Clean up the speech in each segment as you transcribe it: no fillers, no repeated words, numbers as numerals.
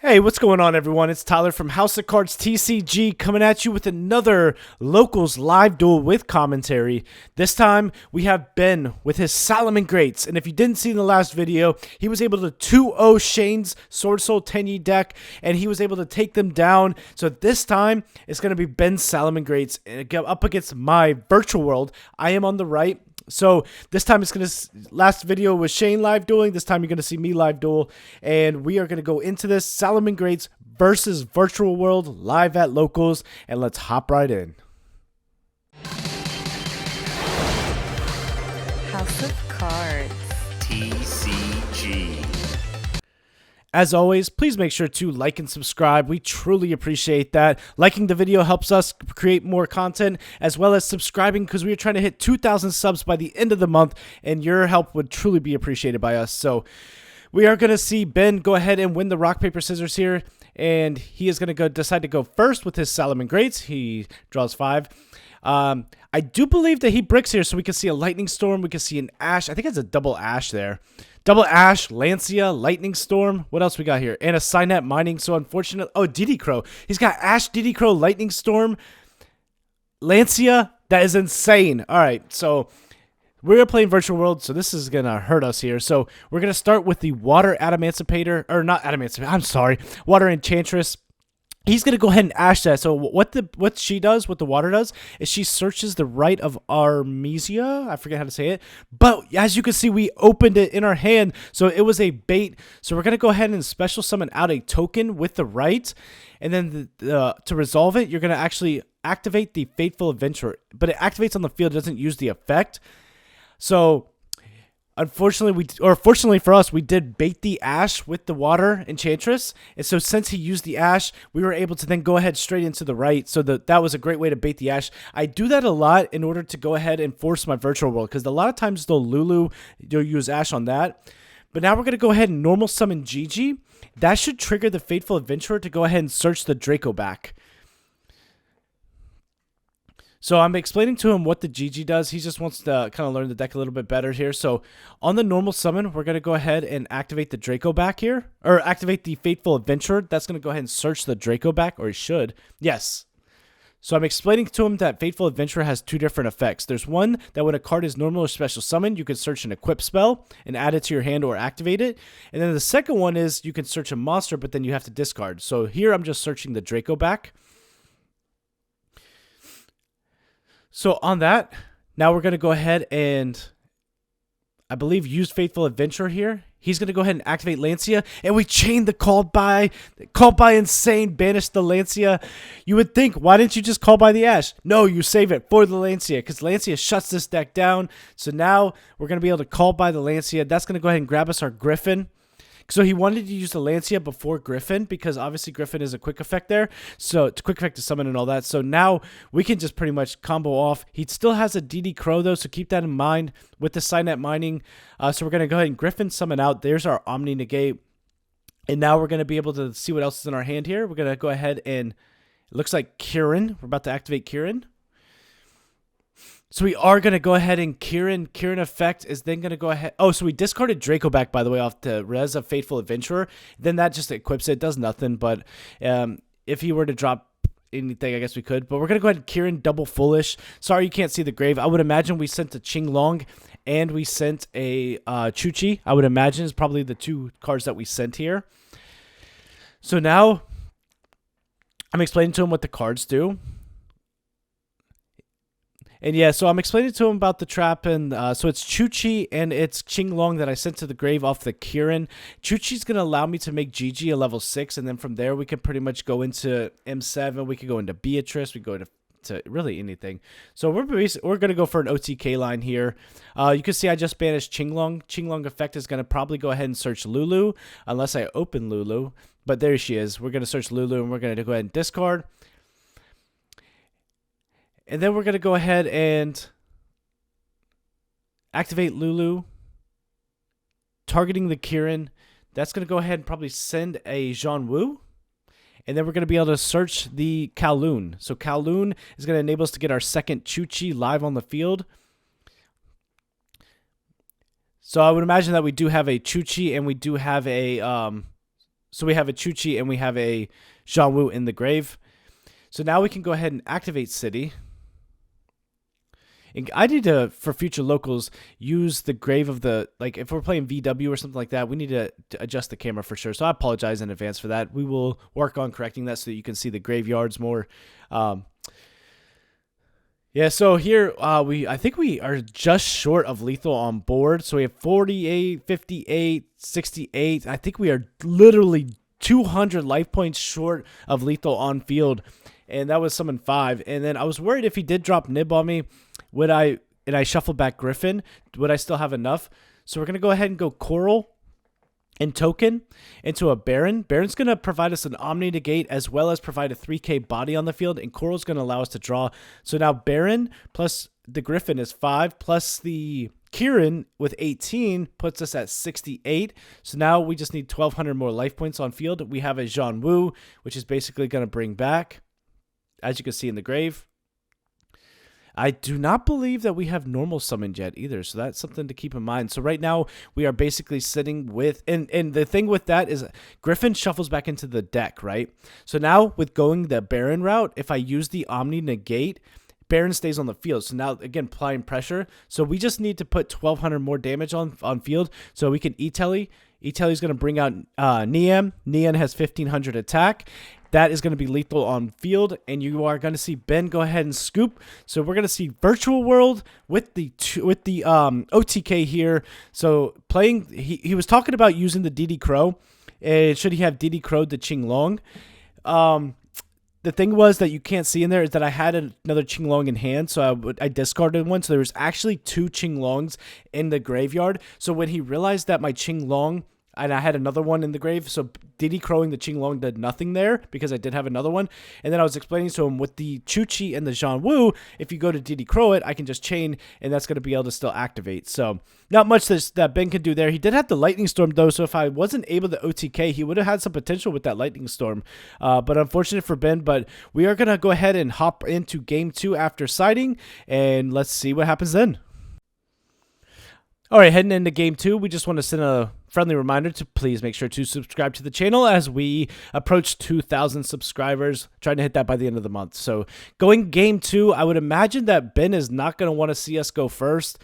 Hey, what's going on, everyone? It's Tyler from House of Cards TCG coming at you with another Locals live duel with commentary. This time, we have Ben with his Salamangreats. And if you didn't see in the last video, he was able to 2-0 Shane's Sword Soul Tenyi deck, and he was able to take them down. So this time, it's going to be Ben's Salamangreats up against my virtual world. I am on the right. So this time it's going to, last video was Shane live dueling. This time you're going to see me live duel. And we are going to go into this Salamangreats versus Virtual World live at Locals. And let's hop right in. House of Cards TCG. As always, please make sure to like and subscribe. We truly appreciate that. Liking the video helps us create more content, as well as subscribing, because we are trying to hit 2,000 subs by the end of the month, and your help would truly be appreciated by us. So we are going to see Ben go ahead and win the rock, paper, scissors here, and he is going to decide to go first with his Salamangreats. He draws 5. I do believe that he bricks here, so we can see a Lightning Storm. We can see an Ash. I think it's a double Ash there. Double Ash, Lancia, Lightning Storm. What else we got here? And a Signet Mining. So unfortunate. Oh, DD Crow. He's got Ash, DD Crow, Lightning Storm, Lancia. That is insane. All right, so we're playing Virtual World, so this is going to hurt us here. So we're going to start with the Water Adamancipator. Or not Adamancipator. I'm sorry. Water Enchantress. He's going to go ahead and ash that. So what she does, what the water does, is she searches the right of Armisia. I forget how to say it. But as you can see, we opened it in our hand. So it was a bait. So we're going to go ahead and special summon out a token with the right. And then to resolve it, you're going to actually activate the Fateful Adventurer. But it activates on the field. It doesn't use the effect. So unfortunately, fortunately for us, we did bait the Ash with the Water Enchantress. And so since he used the Ash, we were able to then go ahead straight into the right. So that was a great way to bait the Ash. I do that a lot in order to go ahead and force my Virtual World, because a lot of times you'll use Ash on that. But now we're going to go ahead and normal summon Gigi. That should trigger the Fateful Adventurer to go ahead and search the Draco back. So I'm explaining to him what the GG does. He just wants to kind of learn the deck a little bit better here. So on the normal summon, we're going to go ahead and activate the Draco back here. Or activate the Fateful Adventurer. That's going to go ahead and search the Draco back. Or he should. Yes. So I'm explaining to him that Fateful Adventurer has 2 different effects. There's one that when a card is normal or special summoned, you can search an equip spell and add it to your hand or activate it. And then the second one is you can search a monster, but then you have to discard. So here I'm just searching the Draco back. So on that, now we're going to go ahead and, I believe, use Fateful Adventurer here. He's going to go ahead and activate Lancia, and we chain the called by insane, banish the Lancia. You would think, why didn't you just call by the Ash? No, you save it for the Lancia, because Lancia shuts this deck down. So now we're going to be able to call by the Lancia. That's going to go ahead and grab us our Griffin. So he wanted to use the Lancia before Griffin, because obviously Griffin is a quick effect there. So it's a quick effect to summon and all that. So now we can just pretty much combo off. He still has a DD Crow though, so keep that in mind with the Signet Mining. So we're going to go ahead and Griffin summon out. There's our Omni Negate. And now we're going to be able to see what else is in our hand here. We're going to go ahead and, it looks like Kieran. We're about to activate Kieran. So we are going to go ahead and Kieran effect is then going to go ahead. Oh, so we discarded Draco back, by the way, off the res of Fateful Adventurer. Then that just equips it. Does nothing. But if he were to drop anything, I guess we could. But we're going to go ahead and Kieran double Foolish. Sorry you can't see the grave. I would imagine we sent a Qinglong and we sent a Chuchi. I would imagine is probably the 2 cards that we sent here. So now I'm explaining to him what the cards do. And yeah, so I'm explaining to him about the trap, and so it's Chuchi and it's Qinglong that I sent to the grave off the Kieran. Chuchi's going to allow me to make Gigi a level 6, and then from there we can pretty much go into M7, we could go into Beatrice, we go to really anything. So we're going to go for an OTK line here. You can see I just banished Qinglong. Qinglong effect is going to probably go ahead and search Lulu, unless I open Lulu, but there she is. We're going to search Lulu, and we're going to go ahead and discard. And then we're going to go ahead and activate Lulu, targeting the Kieran. That's going to go ahead and probably send a Jean Wu. And then we're going to be able to search the Kowloon. So Kowloon is going to enable us to get our second Chuchi live on the field. So I would imagine that we do have a Chuchi and we do have a So we have a Chuchi and we have a Zhangwu in the grave. So now we can go ahead and activate City. And I need to, for future locals, use the grave of the, like if we're playing VW or something like that, we need to adjust the camera for sure. So I apologize in advance for that. We will work on correcting that so that you can see the graveyards more. Yeah, so here I think we are just short of lethal on board. So we have 48, 58, 68. I think we are literally 200 life points short of lethal on field. And that was summon 5. And then I was worried if he did drop Nib on me, and I shuffled back Griffin, would I still have enough? So we're going to go ahead and go Coral and Token into a Baron. Baron's going to provide us an Omni Negate as well as provide a 3k body on the field, and Coral's going to allow us to draw. So now Baron plus the Griffin is 5, plus the Kieran with 18 puts us at 68. So now we just need 1,200 more life points on field. We have a Zhangwu, which is basically going to bring back, as you can see in the grave. I do not believe that we have normal summoned yet either, so that's something to keep in mind. So right now, we are basically sitting with, and the thing with that is Griffin shuffles back into the deck, right? So now, with going the Baron route, if I use the Omni Negate, Baron stays on the field. So now, again, applying pressure. So we just need to put 1,200 more damage on field, so we can E-Telly. E-Telly's going to bring out Niam. Niam has 1,500 attack. That is going to be lethal on field, and you are going to see Ben go ahead and scoop. So we're going to see Virtual World with the OTK here. So playing, he was talking about using the DD Crow, and should he have DD Crowed the Qinglong? The thing was that you can't see in there is that I had another Qinglong in hand, so I discarded one. So there was actually 2 Qinglongs in the graveyard. So when he realized that my Qinglong, and I had another one in the grave, so DD Crowing the Qinglong did nothing there because I did have another one. And then I was explaining to him with the Chuchi and the Zhangwu, if you go to DD Crow it, I can just chain, and that's going to be able to still activate. So not much that Ben can do there. He did have the Lightning Storm, though, so if I wasn't able to OTK, he would have had some potential with that Lightning Storm. But unfortunate for Ben, but we are going to go ahead and hop into Game 2 after siding, and let's see what happens then. All right, heading into Game 2, we just want to send a friendly reminder to please make sure to subscribe to the channel as we approach 2,000 subscribers, trying to hit that by the end of the month. So going Game 2, I would imagine that Ben is not going to want to see us go first.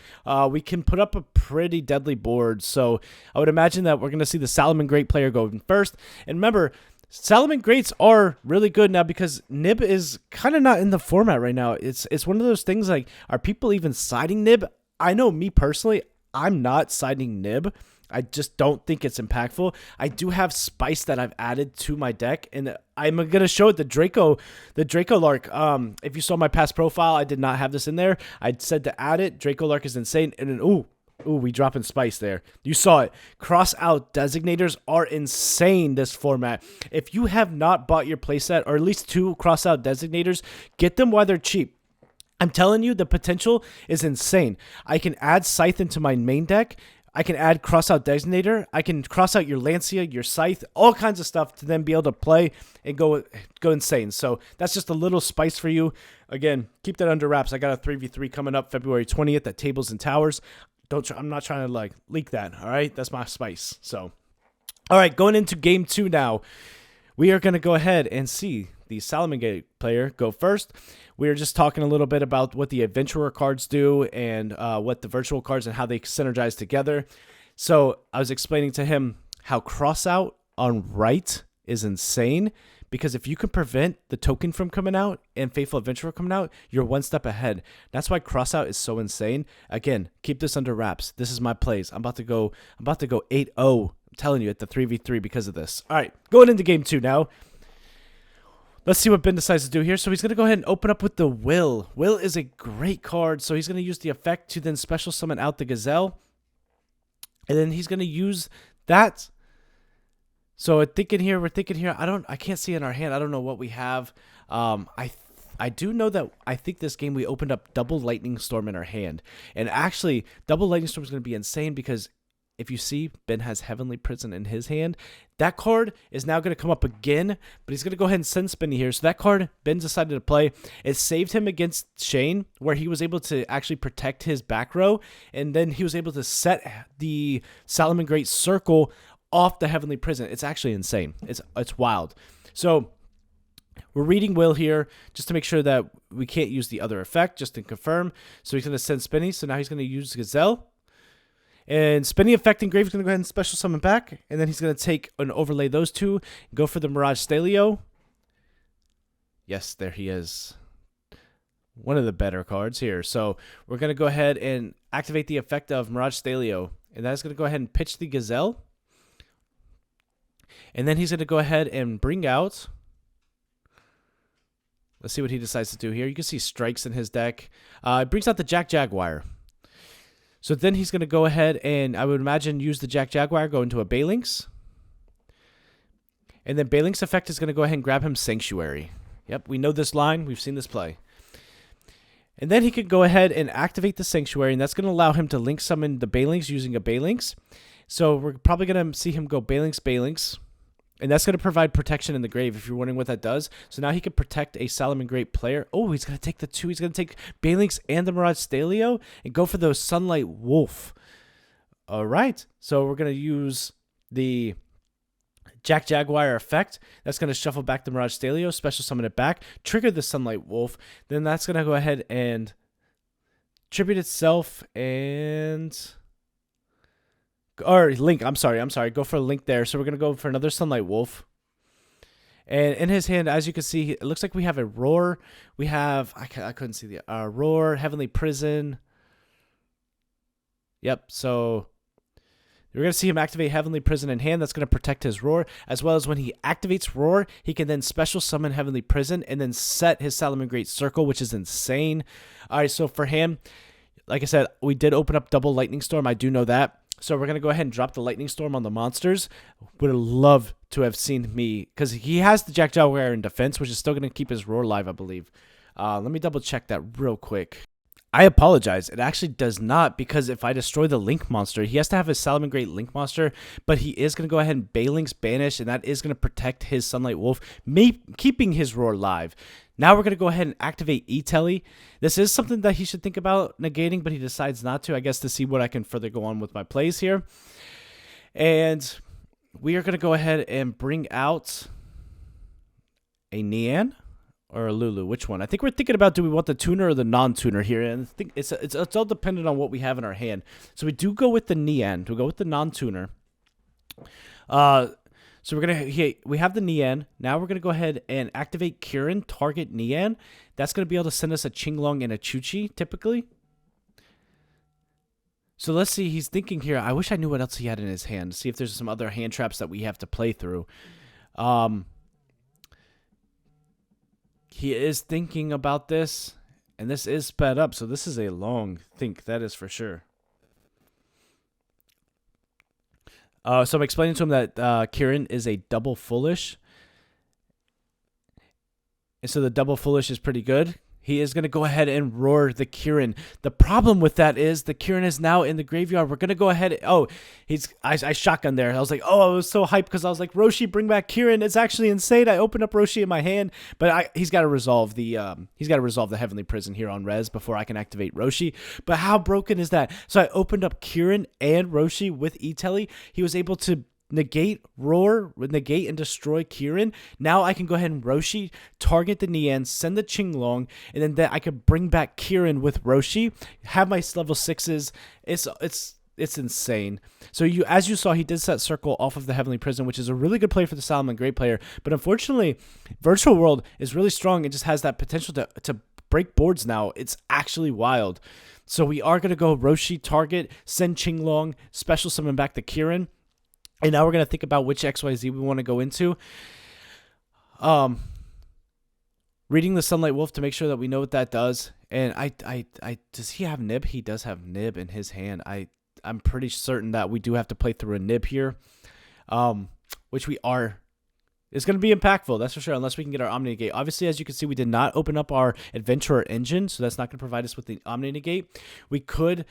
We can put up a pretty deadly board, so I would imagine that we're going to see the Salamangreat player going first. And remember, Salamangreats are really good now because Nib is kind of not in the format right now. It's one of those things like, are people even siding Nib? I know me personally, I'm not siding Nib. I just don't think it's impactful. I do have Spice that I've added to my deck, and I'm going to show it the Draco Lark. If you saw my past profile, I did not have this in there. I said to add it. Draco Lark is insane. And then, ooh, we dropping Spice there. You saw it. Cross out designators are insane this format. If you have not bought your playset, or at least 2 cross out designators, get them while they're cheap. I'm telling you, the potential is insane. I can add Scythe into my main deck. I can add cross out Designator. I can cross out your Lancia, your Scythe, all kinds of stuff to then be able to play and go insane. So that's just a little spice for you. Again, keep that under wraps. I got a 3v3 coming up February 20th at Tables and Towers. I'm not trying to like leak that. All right, that's my spice. So, all right, going into Game 2 now. We are going to go ahead and see the Salamangreat player go first. We were just talking a little bit about what the Adventurer cards do and what the virtual cards and how they synergize together. So I was explaining to him how Crossout on right is insane, because if you can prevent the token from coming out and Faithful Adventurer coming out, you're one step ahead. That's why Crossout is so insane. Again, keep this under wraps. This is my plays. I'm about to go 8-0. I'm telling you, at the 3v3 because of this. All right, going into Game 2 now. Let's see what Ben decides to do here. So he's going to go ahead and open up with the Will. Will is a great card, so he's going to use the effect to then special summon out the Gazelle. And then he's going to use that. So we're thinking here. I can't see in our hand. I don't know what we have. I do know that I think this game we opened up double Lightning Storm in our hand. And actually, double Lightning Storm is going to be insane because if you see, Ben has Heavenly Prison in his hand. That card is now going to come up again, but he's going to go ahead and send Spinny here. So that card, Ben decided to play. It saved him against Shane, where he was able to actually protect his back row, and then he was able to set the Salamangreat circle off the Heavenly Prison. It's actually insane. It's wild. So we're reading Will here just to make sure that we can't use the other effect, just to confirm. So he's going to send Spinny. So now he's going to use Gazelle. And Spinny effect and Grave is going to go ahead and special summon back. And then he's going to take and overlay those two. Go for the Mirage Stelio. Yes, there he is. One of the better cards here. So we're going to go ahead and activate the effect of Mirage Stelio. And that's going to go ahead and pitch the Gazelle. And then he's going to go ahead and bring out... Let's see what he decides to do here. You can see strikes in his deck. It brings out the Jack Jaguar. So then he's going to go ahead and, I would imagine, use the Jack Jaguar, go into a Balinx. And then Balinx effect is going to go ahead and grab him Sanctuary. Yep, we know this line. We've seen this play. And then he could go ahead and activate the Sanctuary, and that's going to allow him to link summon the Balinx using a Balinx. So we're probably going to see him go Balinx. And that's going to provide protection in the grave, if you're wondering what that does. So now he can protect a Salamangreat player. Oh, he's going to take the two. He's going to take Balinx and the Mirage Stelio and go for the Sunlight Wolf. All right. So we're going to use the Jack Jaguar effect. That's going to shuffle back the Mirage Stelio, special summon it back, trigger the Sunlight Wolf. Then that's going to go ahead and tribute itself and... Or Link, I'm sorry. Go for a Link there. So we're going to go for another Sunlight Wolf. And in his hand, as you can see, it looks like we have a Roar. We have, I couldn't see the Roar, Heavenly Prison. Yep, so we're going to see him activate Heavenly Prison in hand. That's going to protect his Roar. As well as when he activates Roar, he can then special summon Heavenly Prison and then set his Salamangreat Circle, which is insane. All right, so for him, like I said, we did open up double Lightning Storm. I do know that. So we're going to go ahead and drop the Lightning Storm on the monsters. Would have loved to have seen me, because he has the Jack Jaguar in defense, which is still going to keep his Roar alive, I believe. Let me double check that real quick. I apologize. It actually does not, because if I destroy the Link monster, he has to have his Salamangreat Link monster, but he is going to go ahead and Balinx banish, and that is going to protect his Sunlight Wolf, keeping his Roar alive. Now we're going to go ahead and activate E-Telly. This is something that he should think about negating, but he decides not to, I guess, to see what I can further go on with my plays here. And we are going to go ahead and bring out a Nian or a Lulu. Which one? I think we're thinking about, do we want the tuner or the non-tuner here? And I think it's all dependent on what we have in our hand. So we do go with the Nian. We'll go with the non-tuner. So we have the Nian. Now we're gonna go ahead and activate Kirin, target Nian. That's gonna be able to send us a Qinglong and a Chuchi, typically. So let's see, he's thinking here. I wish I knew what else he had in his hand. See if there's some other hand traps that we have to play through. He is thinking about this, and this is sped up, so this is a long think, that is for sure. So I'm explaining to him that Kirin is a double foolish. And so the double foolish is pretty good. He is going to go ahead and roar the Kirin. The problem with that is the Kirin is now in the graveyard. We're going to go ahead. Oh, I shotgun there. I was like, oh, I was so hyped because I was like, Roshi, bring back Kirin. It's actually insane. I opened up Roshi in my hand, but he's got to resolve the Heavenly Prison here on Res before I can activate Roshi. But how broken is that? So I opened up Kirin and Roshi with E-Telly. He was able to negate and destroy Kirin. Now I can go ahead and Roshi, target the Nian, send the Qinglong, and then I could bring back Kirin with Roshi, have my level 6s. It's insane. So as you saw, he did set Circle off of the Heavenly Prison, which is a really good play for the Salamangreat player. But unfortunately, Virtual World is really strong and just has that potential to break boards now. It's actually wild. So we are going to go Roshi, target, send Qinglong, special summon back the Kirin. And now we're going to think about which XYZ we want to go into. Reading the Sunlight Wolf to make sure that we know what that does. And does he have Nib? He does have Nib in his hand. I'm pretty certain that we do have to play through a Nib here. Which we are. It's going to be impactful, that's for sure, unless we can get our Omni Negate. Obviously, as you can see, we did not open up our Adventurer engine, so that's not going to provide us with the Omni Negate. We could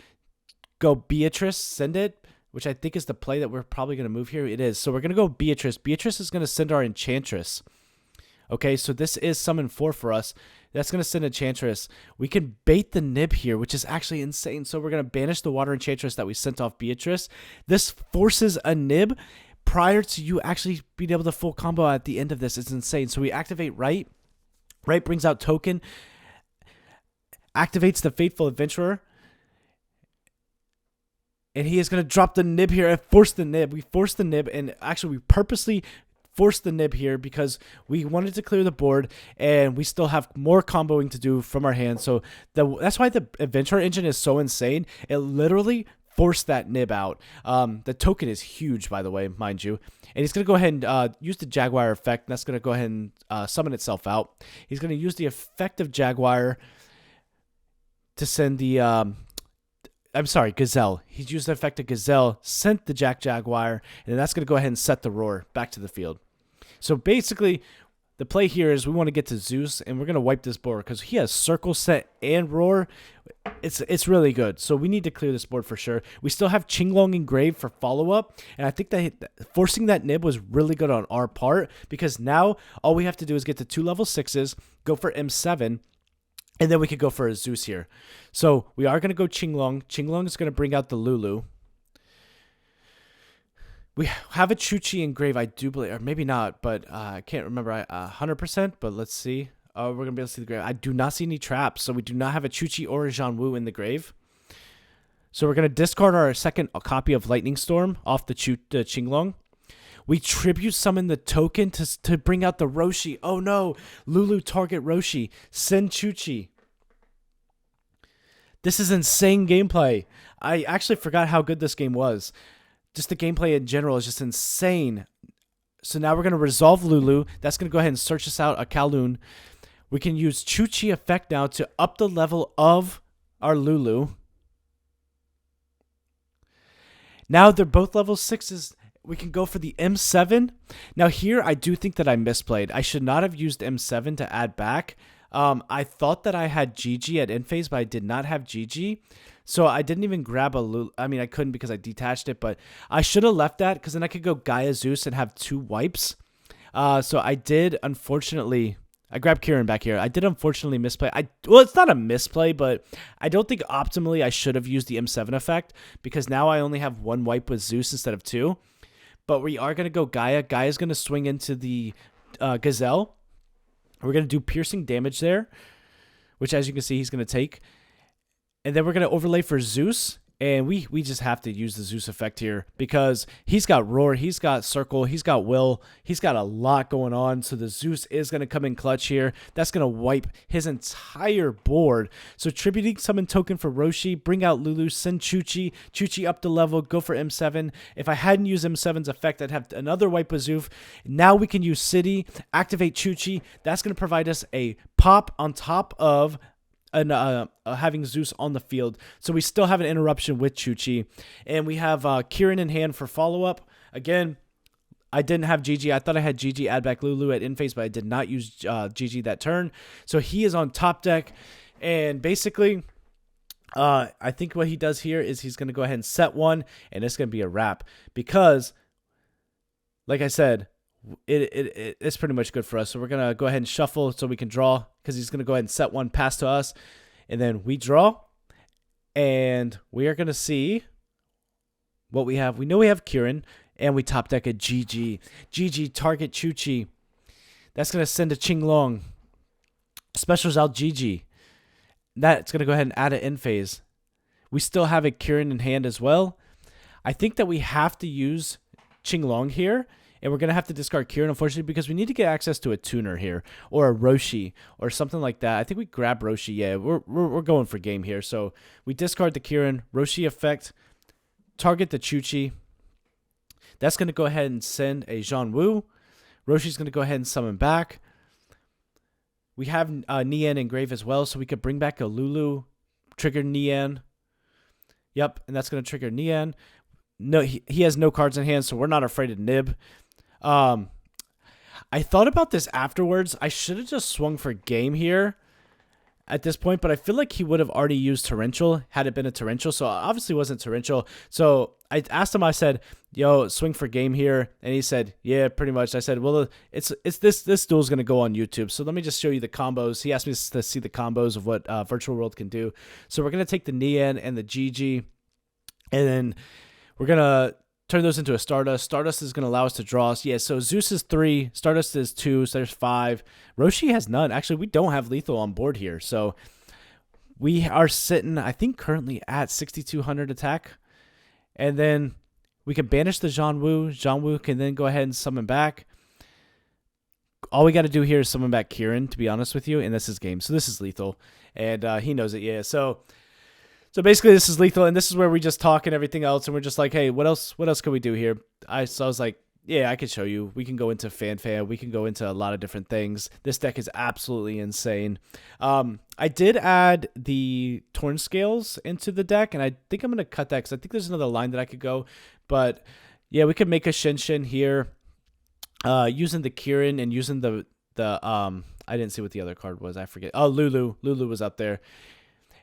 go Beatrice, send it, which I think is the play that we're probably going to move here. It is. So we're going to go Beatrice. Beatrice is going to send our Enchantress. Okay, so this is summon 4 for us. That's going to send Enchantress. We can bait the Nib here, which is actually insane. So we're going to banish the Water Enchantress that we sent off Beatrice. This forces a Nib, prior to you actually being able to full combo at the end of this. It's insane. So we activate right. Right brings out token, activates the Faithful Adventurer, and he is going to drop the nib here and force the nib. We force the nib, and actually we purposely forced the nib here because we wanted to clear the board, and we still have more comboing to do from our hand. So that's why the Adventurer engine is so insane. It literally forced that nib out. The token is huge, by the way, mind you. And he's going to go ahead and use the Jaguar effect. And that's going to go ahead and summon itself out. He's going to use the effect of Jaguar to send the... I'm sorry, Gazelle. He's used the effect of Gazelle, sent the Jaguar, and that's going to go ahead and set the Roar back to the field. So basically, the play here is we want to get to Zeus, and we're going to wipe this board because he has Circle Set and Roar. It's really good. So we need to clear this board for sure. We still have Qinglong engraved for follow-up, and I think that forcing that nib was really good on our part because now all we have to do is get to 2 level 6s, go for M7, and then we could go for a Zeus here. So we are going to go Qinglong. Qinglong is going to bring out the Lulu. We have a Chuchi engrave, I do believe, or maybe not, but I can't remember 100%, but let's see. We're going to be able to see the grave. I do not see any traps, so we do not have a Chuchi or a Zhanwu in the grave. So we're going to discard our second copy of Lightning Storm off the Qinglong. We tribute summon the token to bring out the Roshi. Oh no, Lulu target Roshi. Send Chuchi. This is insane gameplay. I actually forgot how good this game was. Just the gameplay in general is just insane. So now we're going to resolve Lulu. That's going to go ahead and search us out a Kowloon. We can use Chuchi effect now to up the level of our Lulu. Now they're both level 6s. We can go for the M7. Now here, I do think that I misplayed. I should not have used M7 to add back. I thought that I had GG at end phase, but I did not have GG. So I didn't even grab a Lulu. I mean, I couldn't because I detached it, but I should have left that because then I could go Gaia Zeus and have 2 wipes. So I did, unfortunately... I grabbed Kieran back here. I did unfortunately misplay. Well, it's not a misplay, but I don't think optimally I should have used the M7 effect because now I only have 1 wipe with Zeus instead of 2. But we are going to go Gaia. Gaia's going to swing into the Gazelle. We're going to do piercing damage there, which as you can see, he's going to take. And then we're going to overlay for Zeus. And we just have to use the Zeus effect here because he's got Roar, he's got Circle, he's got Will, he's got a lot going on. So the Zeus is going to come in clutch here. That's going to wipe his entire board. So tributing summon token for Roshi, bring out Lulu, send Chuchi, Chuchi up the level, go for M7. If I hadn't used M7's effect, I'd have another wipe with Zeus. Now we can use City, activate Chuchi. That's going to provide us a pop on top of having Zeus on the field. So we still have an interruption with Chuchi. And we have Kieran in hand for follow-up. Again, I didn't have GG. I thought I had GG add back Lulu at in phase, but I did not use GG that turn. So he is on top deck. And basically, I think what he does here is he's going to go ahead and set 1, and it's going to be a wrap. Because, like I said, it's pretty much good for us. So we're going to go ahead and shuffle so we can draw because he's going to go ahead and set 1 pass to us. And then we draw. And we are going to see what we have. We know we have Kieran. And we top deck a GG. GG, target Chuchi. That's going to send a Qinglong. Specials out GG. That's going to go ahead and add an end phase. We still have a Kieran in hand as well. I think that we have to use Qinglong here. And we're going to have to discard Kieran, unfortunately, because we need to get access to a tuner here. Or a Roshi. Or something like that. I think we grab Roshi. Yeah, we're going for game here. So we discard the Kieran. Roshi effect. Target the Chuchi. That's going to go ahead and send a Zhanwu. Roshi's going to go ahead and summon back. We have Nian engrave as well. So we could bring back a Lulu. Trigger Nian. Yep, and that's going to trigger Nian. No, he has no cards in hand, so we're not afraid of Nib. I thought about this afterwards. I should have just swung for game here at this point, but I feel like he would have already used Torrential had it been a Torrential, so obviously it wasn't Torrential. So I asked him, I said, yo, swing for game here, and he said, yeah, pretty much. I said, well, it's this duel's going to go on YouTube, so let me just show you the combos. He asked me to see the combos of what Virtual World can do. So we're going to take the Nian and the GG, and then we're going to turn those into a Stardust. Stardust is going to allow us to draw. Yeah, so Zeus is 3, Stardust is 2, so there's 5. Roshi has none. Actually, we don't have lethal on board here, so we are sitting, I think, currently at 6,200 attack. And then we can banish the Zhongwu. Zhongwu can then go ahead and summon back. All we got to do here is summon back Kieran, to be honest with you, and this is game. So this is lethal, and he knows it, yeah. So basically this is lethal, and this is where we just talk and everything else, and we're just like, hey, what else can we do here? So I was like, yeah, I can show you. We can go into Fan. We can go into a lot of different things. This deck is absolutely insane. I did add the Torn Scales into the deck, and I think I'm going to cut that because I think there's another line that I could go. But, yeah, we could make a Shin here using the Kieran and using the I didn't see what the other card was. I forget. Oh, Lulu. Lulu was up there.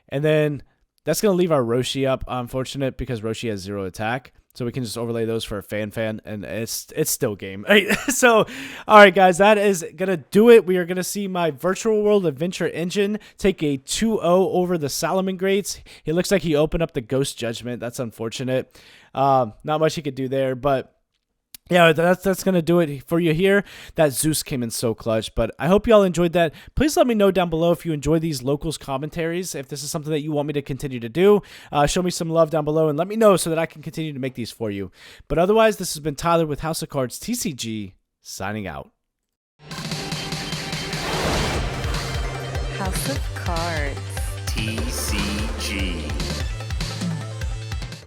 And then that's going to leave our Roshi up, unfortunate, because Roshi has 0 attack. So we can just overlay those for a fan, and it's still game. So, all right, guys, that is going to do it. We are going to see my Virtual World Adventure Engine take a 2-0 over the Salamangreats. It looks like he opened up the Ghost Judgment. That's unfortunate. Not much he could do there, but yeah, that's going to do it for you here. That Zeus came in so clutch, but I hope you all enjoyed that. Please let me know down below if you enjoy these locals commentaries, if this is something that you want me to continue to do. Show me some love down below and let me know so that I can continue to make these for you. But otherwise, this has been Tyler with House of Cards TCG, signing out. House of Cards. TCG.